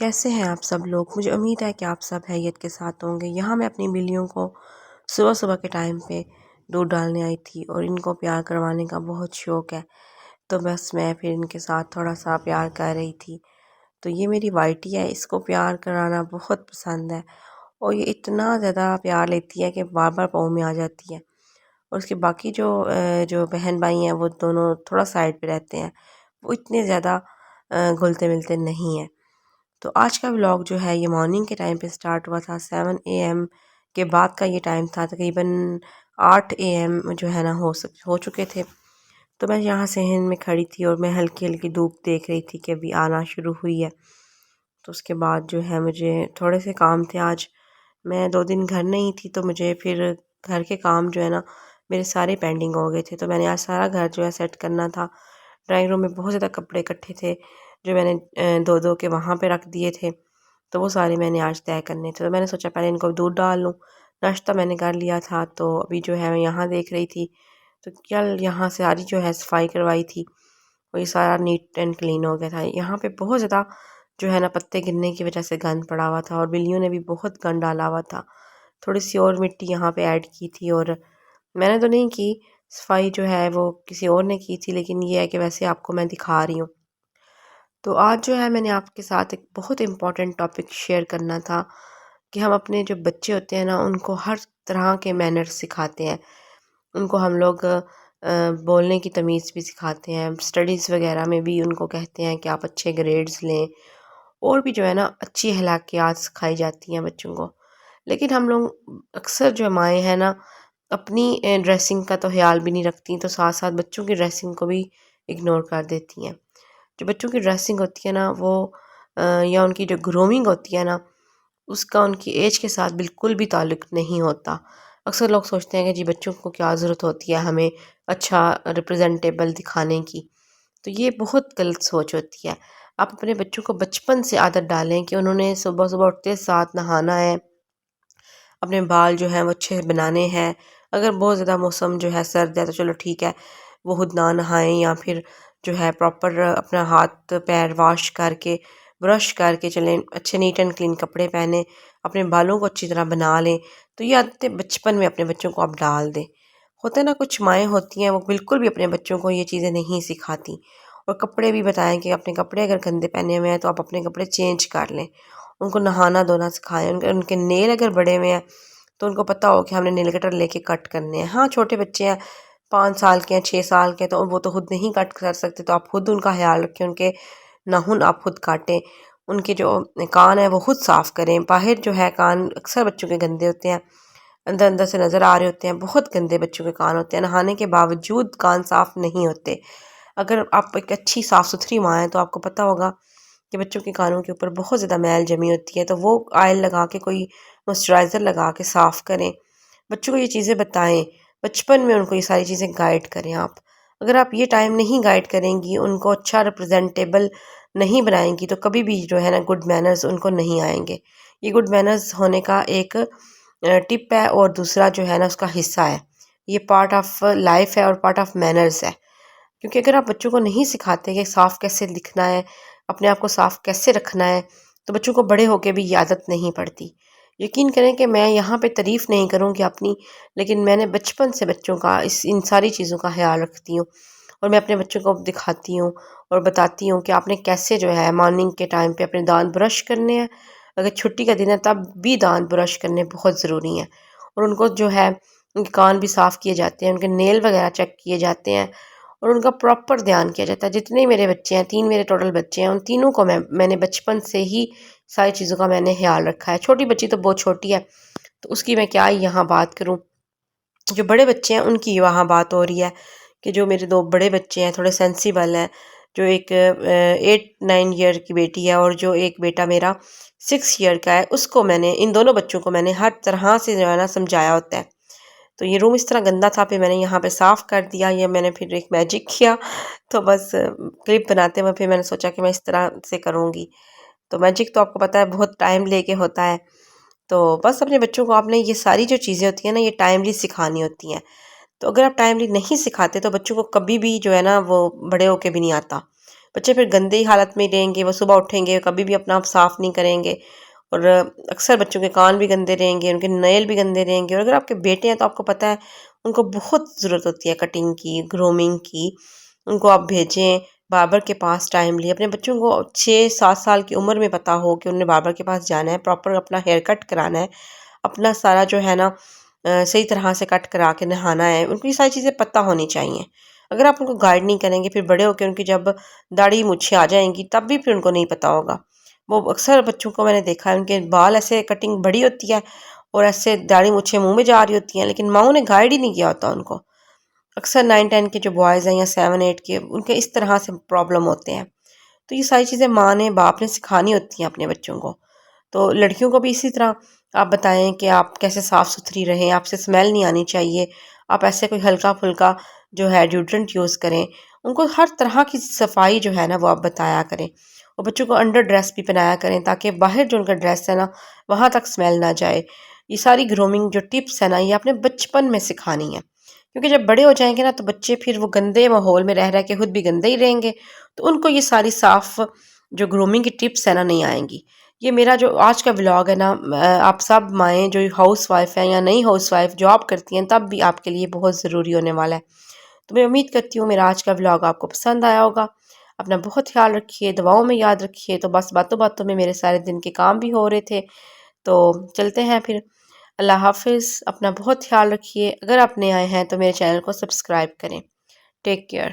کیسے ہیں آپ سب لوگ؟ مجھے امید ہے کہ آپ سب خیریت کے ساتھ ہوں گے۔ یہاں میں اپنی بلیوں کو صبح صبح کے ٹائم پہ دودھ ڈالنے آئی تھی اور ان کو پیار کروانے کا بہت شوق ہے، تو بس میں پھر ان کے ساتھ تھوڑا سا پیار کر رہی تھی۔ تو یہ میری وائٹی ہے، اس کو پیار کرانا بہت پسند ہے اور یہ اتنا زیادہ پیار لیتی ہے کہ بار بار پاؤں میں آ جاتی ہے۔ اور اس کے باقی جو بہن بھائی ہیں وہ دونوں تھوڑا سائڈ پہ رہتے ہیں، وہ اتنے زیادہ گھلتے ملتے نہیں ہیں۔ تو آج کا ولاگ جو ہے یہ مارننگ کے ٹائم پہ سٹارٹ ہوا تھا، 7 AM کے بعد کا یہ ٹائم تھا، تقریباً 8 AM جو ہے نا ہو چکے تھے۔ تو میں یہاں صحن میں کھڑی تھی اور میں ہلکی ہلکی دھوپ دیکھ رہی تھی کہ ابھی آنا شروع ہوئی ہے۔ تو اس کے بعد جو ہے مجھے تھوڑے سے کام تھے، آج میں 2 دن گھر نہیں تھی، تو مجھے پھر گھر کے کام جو ہے نا میرے سارے پینڈنگ ہو گئے تھے، تو میں نے آج سارا گھر جو ہے سیٹ کرنا تھا۔ ڈرائنگ روم میں بہت زیادہ کپڑے اکٹھے تھے جو میں نے دو کے وہاں پہ رکھ دیے تھے، تو وہ سارے میں نے آج طے کرنے تھے۔ تو میں نے سوچا پہلے ان کو دودھ ڈال لوں، ناشتہ میں نے کر لیا تھا، تو ابھی جو ہے میں یہاں دیکھ رہی تھی، تو کل یہاں ساری جو ہے صفائی کروائی تھی، وہ یہ سارا نیٹ اینڈ کلین ہو گیا تھا۔ یہاں پہ بہت زیادہ جو ہے نا پتے گرنے کی وجہ سے گند پڑا ہوا تھا اور بلیوں نے بھی بہت گند ڈالا ہوا تھا۔ تھوڑی سی اور مٹی یہاں پہ ایڈ کی تھی، اور میں نے تو نہیں کی صفائی، جو ہے وہ کسی اور نے کی تھی، لیکن یہ ہے کہ ویسے آپ کو میں دکھا رہی ہوں۔ تو آج جو ہے میں نے آپ کے ساتھ ایک بہت امپورٹنٹ ٹاپک شیئر کرنا تھا کہ ہم اپنے جو بچے ہوتے ہیں نا ان کو ہر طرح کے مینرز سکھاتے ہیں، ان کو ہم لوگ بولنے کی تمیز بھی سکھاتے ہیں، اسٹڈیز وغیرہ میں بھی ان کو کہتے ہیں کہ آپ اچھے گریڈز لیں، اور بھی جو ہے نا اچھی اخلاقیات سکھائی جاتی ہیں بچوں کو۔ لیکن ہم لوگ اکثر جو مائیں ہیں نا اپنی ڈریسنگ کا تو خیال بھی نہیں رکھتی، تو ساتھ ساتھ بچوں کی ڈریسنگ کو بھی اگنور کر دیتی ہیں۔ جو بچوں کی ڈریسنگ ہوتی ہے نا وہ یا ان کی جو گرومنگ ہوتی ہے نا، اس کا ان کی ایج کے ساتھ بالکل بھی تعلق نہیں ہوتا۔ اکثر لوگ سوچتے ہیں کہ جی بچوں کو کیا ضرورت ہوتی ہے ہمیں اچھا ریپرزینٹیبل دکھانے کی، تو یہ بہت غلط سوچ ہوتی ہے۔ آپ اپنے بچوں کو بچپن سے عادت ڈالیں کہ انہوں نے صبح صبح اٹھتے ساتھ نہانا ہے، اپنے بال جو ہیں وہ اچھے بنانے ہیں۔ اگر بہت زیادہ موسم جو ہے سرد ہے تو چلو ٹھیک ہے، وہ خود نہ نہائیں، یا پھر جو ہے پراپر اپنا ہاتھ پیر واش کر کے برش کر کے چلیں، اچھے نیٹ اینڈ کلین کپڑے پہنیں، اپنے بالوں کو اچھی طرح بنا لیں۔ تو یہ عادتیں بچپن میں اپنے بچوں کو آپ ڈال دیں۔ ہوتا ہے نا کچھ مائیں ہوتی ہیں وہ بالکل بھی اپنے بچوں کو یہ چیزیں نہیں سکھاتی، اور کپڑے بھی بتائیں کہ اپنے کپڑے اگر گندے پہنے ہوئے ہیں تو آپ اپنے کپڑے چینج کر لیں، ان کو نہانا دھونا سکھائیں۔ ان کے نیل اگر بڑے ہوئے ہیں تو ان کو پتہ ہو کہ ہم نے نیل کٹر لے کے کٹ کرنے ہیں۔ ہاں چھوٹے بچے ہیں، 5 سال کے ہیں، 6 سال کے، تو وہ تو خود نہیں کٹ کر سکتے، تو آپ خود ان کا خیال رکھیں، ان کے ناخن آپ خود کاٹیں، ان کے جو کان ہیں وہ خود صاف کریں۔ باہر جو ہے کان اکثر بچوں کے گندے ہوتے ہیں، اندر سے نظر آ رہے ہوتے ہیں، بہت گندے بچوں کے کان ہوتے ہیں، نہانے کے باوجود کان صاف نہیں ہوتے۔ اگر آپ ایک اچھی صاف ستھری ماں ہیں تو آپ کو پتہ ہوگا کہ بچوں کے کانوں کے اوپر بہت زیادہ میل جمی ہوتی ہے، تو وہ آئل لگا کے، کوئی موئسچرائزر لگا کے صاف کریں۔ بچوں کو یہ چیزیں بتائیں، بچپن میں ان کو یہ ساری چیزیں گائیڈ کریں آپ۔ اگر آپ یہ ٹائم نہیں گائیڈ کریں گی، ان کو اچھا ریپرزینٹیبل نہیں بنائیں گی، تو کبھی بھی جو ہے نا گڈ مینرز ان کو نہیں آئیں گے۔ یہ گڈ مینرز ہونے کا ایک ٹپ ہے، اور دوسرا جو ہے نا اس کا حصہ ہے، یہ پارٹ آف لائف ہے اور پارٹ آف مینرز ہے۔ کیونکہ اگر آپ بچوں کو نہیں سکھاتے کہ صاف کیسے دکھنا ہے، اپنے آپ کو صاف کیسے رکھنا ہے، تو بچوں کو بڑے ہو کے بھی یہ عادت نہیں پڑتی۔ یقین کریں کہ میں یہاں پہ تعریف نہیں کروں گی اپنی، لیکن میں نے بچپن سے بچوں کا ان ساری چیزوں کا خیال رکھتی ہوں، اور میں اپنے بچوں کو دکھاتی ہوں اور بتاتی ہوں کہ آپ نے کیسے جو ہے مارننگ کے ٹائم پہ اپنے دانت برش کرنے ہیں۔ اگر چھٹی کا دن ہے تب بھی دانت برش کرنے بہت ضروری ہیں، اور ان کو جو ہے ان کے کان بھی صاف کیے جاتے ہیں، ان کے نیل وغیرہ چیک کیے جاتے ہیں، اور ان کا پراپر دھیان کیا جاتا ہے۔ جتنے میرے بچے ہیں، 3 میرے ٹوٹل بچے ہیں، ان تینوں کو میں نے بچپن سے ہی ساری چیزوں کا میں نے خیال رکھا ہے۔ چھوٹی بچی تو بہت چھوٹی ہے تو اس کی میں کیا یہاں بات کروں، جو بڑے بچے ہیں ان کی وہاں بات ہو رہی ہے کہ جو میرے 2 بڑے بچے ہیں تھوڑے سینسیبل ہیں، جو ایک 8-9 ایئر کی بیٹی ہے اور جو ایک بیٹا میرا 6 ایئر کا ہے، اس کو میں نے، ان دونوں بچوں کو میں نے ہر طرح سے جو ہے نا سمجھایا ہوتا ہے۔ تو یہ روم اس طرح گندا تھا، پھر میں نے یہاں پہ صاف کر دیا، یہ میں نے پھر ایک میجک کیا، تو بس کلپ بناتے ہوئے پھر میں نے سوچا کہ میں اس طرح سے کروں گی۔ تو میجک تو آپ کو پتہ ہے بہت ٹائم لے کے ہوتا ہے، تو بس اپنے بچوں کو آپ نے یہ ساری جو چیزیں ہوتی ہیں نا یہ ٹائملی سکھانی ہوتی ہیں۔ تو اگر آپ ٹائملی نہیں سکھاتے تو بچوں کو کبھی بھی جو ہے نا وہ بڑے ہو کے بھی نہیں آتا۔ بچے پھر گندی حالت میں رہیں گے، وہ صبح اٹھیں گے کبھی بھی اپنا آپ صاف نہیں کریں گے، اور اکثر بچوں کے کان بھی گندے رہیں گے، ان کے نیل بھی گندے رہیں گے، اور اگر آپ کے بیٹے ہیں تو آپ کو پتہ ہے ان کو بہت ضرورت ہوتی ہے کٹنگ کی، گرومنگ کی، ان کو آپ بھیجیں باربر کے پاس ٹائم لیے، اپنے بچوں کو 6-7 سال کی عمر میں پتہ ہو کہ انہوں نے باربر کے پاس جانا ہے، پراپر اپنا ہیئر کٹ کرانا ہے، اپنا سارا جو ہے نا صحیح طرح سے کٹ کرا کے نہانا ہے، ان کو یہ ساری چیزیں پتہ ہونی چاہیے۔ اگر آپ ان کو گائیڈ نہیں کریں گے پھر بڑے ہو کے ان کی جب داڑھی مچھیں آ جائیں گی تب بھی پھر ان کو نہیں پتہ ہوگا۔ وہ اکثر بچوں کو میں نے دیکھا ہے ان کے بال ایسے کٹنگ بڑی ہوتی ہے اور ایسے داڑھی مچھیں منہ میں جا رہی ہوتی ہیں، لیکن ماؤں نے گائیڈ ہی نہیں کیا ہوتا ان کو۔ اکثر 9-10 کے جو بوائز ہیں یا 7-8 کے، ان کے اس طرح سے پرابلم ہوتے ہیں۔ تو یہ ساری چیزیں ماں نے باپ نے سکھانی ہوتی ہیں اپنے بچوں کو۔ تو لڑکیوں کو بھی اسی طرح آپ بتائیں کہ آپ کیسے صاف ستھری رہیں، آپ سے اسمیل نہیں آنی چاہیے، آپ ایسے کوئی ہلکا پھلکا جو ہے ڈیوڈرنٹ یوز کریں، ان کو ہر طرح کی صفائی جو ہے نا وہ آپ بتایا کریں، اور بچوں کو انڈر ڈریس بھی پہنایا کریں تاکہ باہر جو ان کا ڈریس ہے نا وہاں تک اسمیل نہ جائے۔ یہ ساری گرومنگ جو ٹپس ہے نا یہ آپ نے بچپن میں سکھانی ہے، کیونکہ جب بڑے ہو جائیں گے نا تو بچے پھر وہ گندے ماحول میں رہ کے خود بھی گندے ہی رہیں گے، تو ان کو یہ ساری صاف جو گرومنگ کی ٹپس ہے نا نہیں آئیں گی۔ یہ میرا جو آج کا ولاگ ہے نا، آپ سب مائیں جو ہاؤس وائف ہیں یا نئی ہاؤس وائف جاب کرتی ہیں تب بھی آپ کے لیے بہت ضروری ہونے والا ہے۔ تو میں امید کرتی ہوں میرا آج کا ولاگ آپ کو پسند آیا ہوگا۔ اپنا بہت خیال رکھیے، دعاؤں میں یاد رکھیے۔ تو بس باتوں باتوں میں میرے سارے دن کے کام بھی ہو رہے تھے، تو چلتے ہیں پھر۔ اللہ حافظ، اپنا بہت خیال رکھیے۔ اگر آپ نئے آئے ہیں تو میرے چینل کو سبسکرائب کریں۔ Take care.